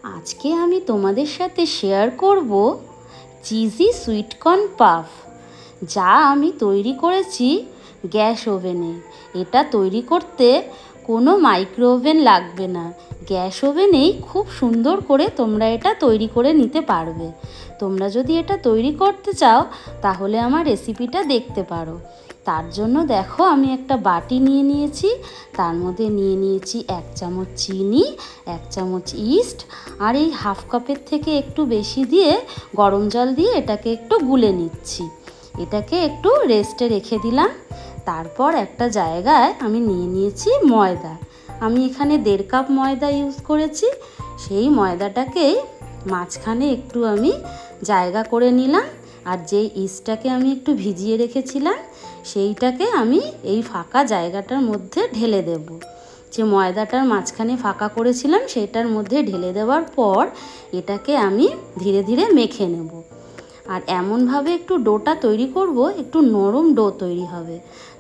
আজকে আমি তোমাদের সাথে শেয়ার করব চিজি সুইটকর্ন পাফ, যা আমি তৈরি করেছি গ্যাস ওভেনে। এটা তৈরি করতে কোনো মাইক্রো ওভেন লাগবে না, গ্যাস ওভেনেই খুব সুন্দর করে তোমরা এটা তৈরি করে নিতে পারবে। তোমরা যদি এটা তৈরি করতে চাও তাহলে আমার রেসিপিটা দেখতে পারো। তার জন্য দেখো আমি একটা বাটি নিয়ে নিয়েছি, তার মধ্যে নিয়ে নিয়েছি 1 চামচ চিনি, 1 চামচ ইস্ট, আর এই হাফ কাপের থেকে একটু বেশি দিয়ে গরম জল দিয়ে এটাকে একটু গুলে নিচ্ছি। এটাকে একটু রেস্টে রেখে দিলাম। তারপর একটা জায়গায় আমি নিয়ে নিয়েছি ময়দা। আমি এখানে 1.5 কাপ ময়দা ইউজ করেছি। সেই ময়দাটাকেই মাঝখানে একটু আমি জায়গা করে নিলাম, আর যেই ইস্টটাকে আমি একটু ভিজিয়ে রেখেছিলাম সেইটাকে আমি এই ফাঁকা জায়গাটার মধ্যে ঢেলে দেব। যে ময়দাটার মাঝখানে ফাঁকা করেছিলাম সেটার মধ্যে ঢেলে দেওয়ার পর এটাকে আমি ধীরে ধীরে মেখে নেব। আর এমনভাবে একটু ডোটা তৈরি করব, একটু নরম ডো তৈরি হবে।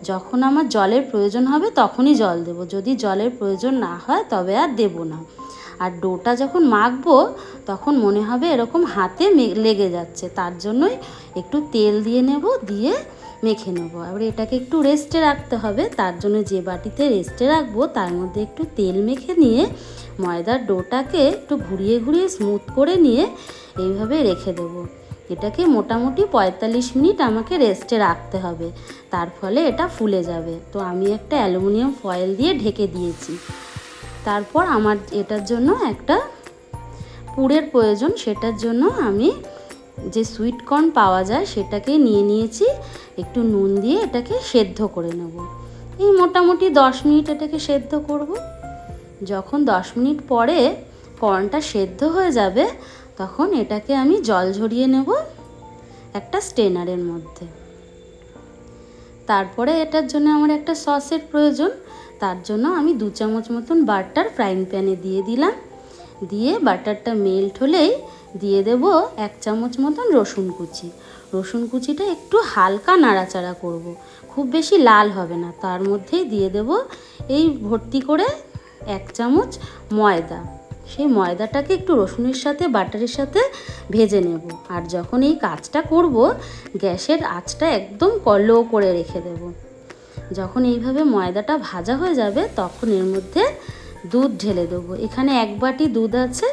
যখন আমার জলের প্রয়োজন হবে তখনই জল দেব, যদি জলের প্রয়োজন না হয় তবে আর দেব না। আর ডোটা যখন মাখবো তখন মনে হবে এরকম হাতে লেগে যাচ্ছে, তার জন্যই একটু তেল দিয়ে নেব, দিয়ে মেখে নেব। এবার এটাকে একটু রেস্টে রাখতে হবে, তার জন্য যে বাটিতে রেস্টে রাখবো তার মধ্যে একটু তেল মেখে নিয়ে ময়দার ডোটাকে একটু ঘুরিয়ে ঘুরিয়ে স্মুথ করে নিয়ে এইভাবে রেখে দেবো। এটাকে মোটামুটি 45 মিনিট আমাকে রেস্টে রাখতে হবে, তার ফলে এটা ফুলে যাবে। তো আমি একটা অ্যালুমিনিয়াম ফয়েল দিয়ে ঢেকে দিয়েছি। তারপর আমার এটার জন্য একটা পুরের প্রয়োজন, সেটার জন্য আমি যে সুইটকর্ন পাওয়া যায় সেটাকে নিয়ে নিয়েছি। একটু নুন দিয়ে এটাকে সেদ্ধ করে নেব। এই মোটামুটি 10 মিনিট এটাকে সেদ্ধ করব। যখন 10 মিনিট পরে কর্নটা সেদ্ধ হয়ে যাবে তখন এটাকে আমি জল ঝরিয়ে নেব একটা স্ট্রেনারের মধ্যে। তারপরে এটার জন্য আমার একটা সসের প্রয়োজন, তার জন্য আমি 2 চামচ মতন বাটার ফ্রাইং প্যানে দিয়ে দিলাম। দিয়ে বাটারটা মেল্ট হলেই দিয়ে দেব 1 চামচ মতন রসুন কুচি। রসুন কুচিটা একটু হালকা নাড়াচাড়া করব, খুব বেশি লাল হবে না। তার মধ্যেই দিয়ে দেব এই ভর্তি করে 1 চামচ ময়দা। সেই ময়দাটাকে একটু রসুনের সাথে বাটারের সাথে ভেজে নেব। আর যখন এই কাজটা করব গ্যাসের আঁচটা একদম লো করে রেখে দেব। যখন এইভাবে ময়দাটা ভাজা হয়ে যাবে তখন এর মধ্যে দুধ ঢেলে দেবো। এখানে 1 বাটি দুধ আছে।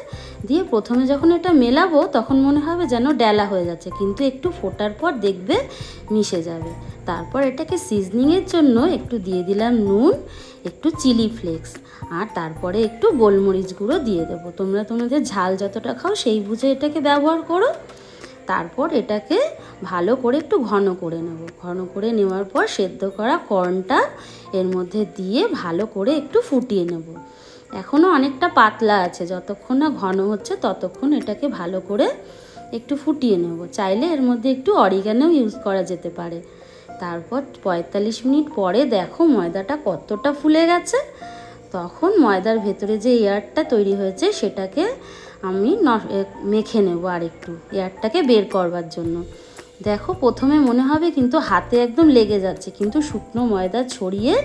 দিয়ে প্রথমে যখন এটা মেলাবো তখন মনে হবে যেন ডেলা হয়ে যাচ্ছে, কিন্তু একটু ফোটার পর দেখবে মিশে যাবে। তারপর এটাকে সিজনিংয়ের জন্য একটু দিয়ে দিলাম নুন, একটু চিলি ফ্লেক্স, আর তারপরে একটু গোলমরিচ গুঁড়ো দিয়ে দেবো। তোমরা তোমাদের ঝাল যতটা খাও সেই বুঝে এটাকে ব্যবহার করো। তারপর এটাকে ভালো করে একটু ঘন করে নেব। ঘন করে নেওয়ার পর সেদ্ধ করা কর্নটা এর মধ্যে দিয়ে ভালো করে একটু ফুটিয়ে নেব। এখনও অনেকটা পাতলা আছে, যতক্ষণ না ঘন হচ্ছে ততক্ষণ এটাকে ভালো করে একটু ফুটিয়ে নেব। চাইলে এর মধ্যে একটু অরিগানো ইউজ করা যেতে পারে। তারপর 45 মিনিট পরে দেখো ময়দাটা কতটা ফুলে গেছে। তখন ময়দার ভেতরে যে এয়ারটা তৈরি হয়েছে সেটাকে আমি মেখে নেব আর একটু এয়ারটাকে বের করবার জন্য। দেখো প্রথমে মনে হবে কিন্তু হাতে একদম লেগে যাচ্ছে, কিন্তু শুকনো ময়দা ছড়িয়ে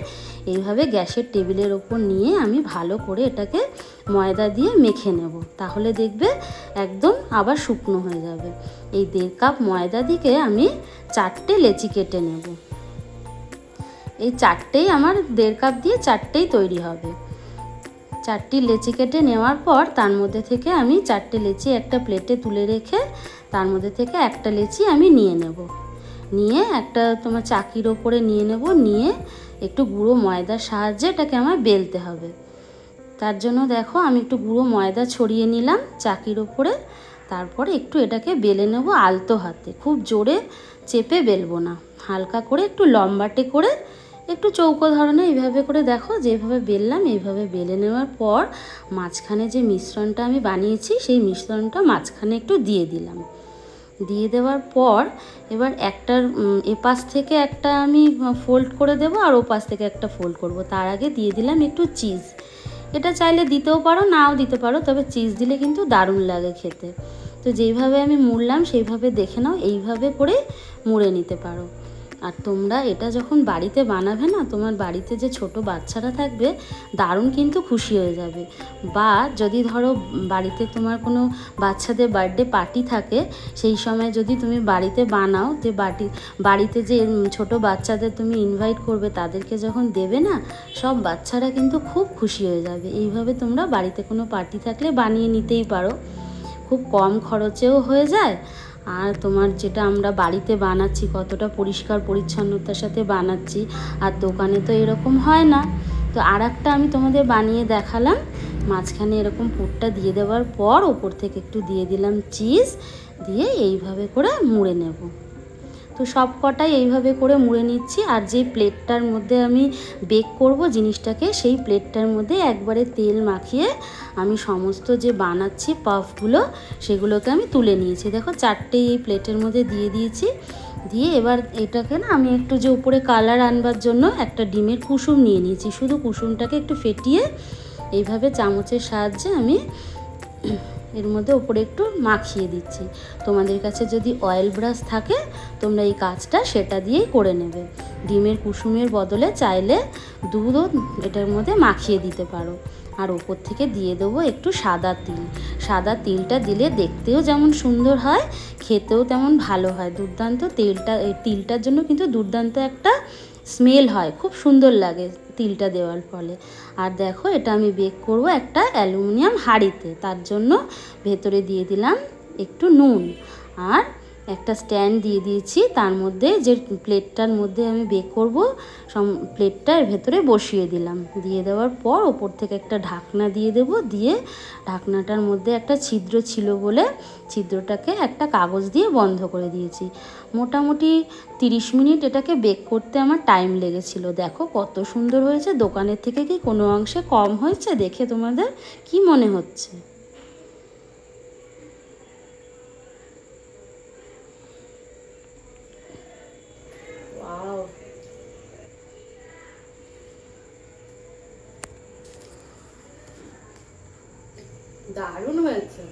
এইভাবে গ্যাসের টেবিলের ওপর নিয়ে আমি ভালো করে এটাকে ময়দা দিয়ে মেখে নেব। তাহলে দেখবে একদম আবার শুকনো হয়ে যাবে। এই 1.5 কাপ ময়দা দিকে আমি 4টে লেচি কেটে নেব। এই 4টেই আমার 1.5 কাপ দিয়ে 4টেই তৈরি হবে। 4টি লেচি কেটে নেওয়ার পর তার মধ্যে থেকে আমি 4টে লেচি একটা প্লেটে তুলে রেখে তার মধ্যে থেকে একটা লেচি আমি নিয়ে নেব। নিয়ে একটা তোমার চাকির ওপরে নিয়ে নেব, নিয়ে একটু গুঁড়ো ময়দার সাহায্যে এটাকে আমার বেলতে হবে। তার জন্য দেখো আমি একটু গুঁড়ো ময়দা ছড়িয়ে নিলাম চাকির ওপরে। তারপরে একটু এটাকে বেলে নেব আলতো হাতে, খুব জোরে চেপে বেলবো না, হালকা করে একটু লম্বাটে করে একটু চৌকো ধরনের এইভাবে করে দেখো যেভাবে বেললাম এইভাবে বেলে নেওয়ার পর মাঝখানে যে মিশ্রণটা আমি বানিয়েছি সেই মিশ্রণটা মাঝখানে একটু দিয়ে দিলাম। দিয়ে দেওয়ার পর এবার একটার এপাশ থেকে একটা আমি ফোল্ড করে দেব আর ওপাশ থেকে একটা ফোল্ড করব। তার আগে দিয়ে দিলাম একটু চিজ। এটা চাইলে দিতেও পারো নাও দিতে পারো, তবে চিজ দিলে কিন্তু দারুণ লাগে খেতে। তো যেইভাবে আমি মুড়লাম সেইভাবে দেখে নাও, এইভাবে করে মুড়ে নিতে পারো। আর তোমরা এটা যখন বাড়িতে বানাবে না, তোমার বাড়িতে যে ছোট বাচ্চারা থাকবে দারুণ কিন্তু খুশি হয়ে যাবে। বা যদি ধরো বাড়িতে তোমার কোনো বাচ্চাদের বার্থডে পার্টি থাকে, সেই সময় যদি তুমি বাড়িতে বানাও, যে বাড়িতে যে ছোট বাচ্চাদের তুমি ইনভাইট করবে তাদেরকে যখন দেবে না, সব বাচ্চারা কিন্তু খুব খুশি হয়ে যাবে। এইভাবে তোমরা বাড়িতে কোনো পার্টি থাকলে বানিয়ে নিতেই পারো, খুব কম খরচেও হয়ে যায়। আর তোমার যেটা আমরা বাড়িতে বানাচ্ছি কতটা পরিষ্কার পরিচ্ছন্নতার সাথে বানাচ্ছি, আর দোকানে তো এরকম হয় না। তো আর একটা আমি তোমাদের বানিয়ে দেখালাম। মাঝখানে এরকম পুরটা দিয়ে দেওয়ার পর ওপর থেকে একটু দিয়ে দিলাম চিজ, দিয়ে এইভাবে করে মুড়ে নেব। তো সব কটাই এইভাবে করে মুড়ে নিচ্ছি। আর যে প্লেটটার মধ্যে আমি বেক করব জিনিসটাকে, সেই প্লেটটার মধ্যে একবারে তেল মাখিয়ে আমি সমস্ত যে বানাচ্ছি পাফগুলো সেগুলোকে আমি তুলে নিয়েছি। দেখো 4টেই এই প্লেটের মধ্যে দিয়ে দিয়েছি। দিয়ে এবার এটাকে না আমি একটু যে উপরে কালার আনবার জন্য একটা ডিমের কুসুম নিয়ে নিয়েছি। শুধু কুসুমটাকে একটু ফেটিয়ে এইভাবে চামচের সাহায্যে আমি এর মধ্যে উপরে একটু মাখিয়ে দিচ্ছি। তোমাদের কাছে যদি অয়েল ব্রাশ থাকে তোমরা এই কাজটা সেটা দিয়েই করে নেবে। ডিমের কুসুমের বদলে চাইলে দুধও এটার মধ্যে মাখিয়ে দিতে পারো। আর ওপর থেকে দিয়ে দেবো একটু সাদা তিল। সাদা তিলটা দিলে দেখতেও যেমন সুন্দর হয়, খেতেও তেমন ভালো হয়। দুর্দান্ত তিলটার জন্য কিন্তু দুর্দান্ত একটা স্মেল হয়, খুব সুন্দর লাগে তিলটা দেওয়ার ফলে। আর দেখো এটা আমি বেক করব একটা অ্যালুমিনিয়াম হাঁড়িতে। তার জন্য ভেতরে দিয়ে দিলাম একটু নুন, আর একটা স্ট্যান্ড দিয়ে দিয়েছি। তার মধ্যে যে প্লেটটার মধ্যে আমি বেক করব প্লেটটা এর ভেতরে বসিয়ে দিলাম। দিয়ে দেওয়ার পর ওপর থেকে একটা ঢাকনা দিয়ে দেব। দিয়ে ঢাকনাটার মধ্যে একটা ছিদ্র ছিল বলে ছিদ্রটাকে একটা কাগজ দিয়ে বন্ধ করে দিয়েছি। মোটামুটি 30 মিনিট এটাকে বেক করতে আমার টাইম লেগেছিল। দেখো কত সুন্দর হয়েছে, দোকানের থেকে কি কোনো অংশে কম হয়েছে? দেখে তোমাদের কি মনে হচ্ছে? দারুণ হয়েছে।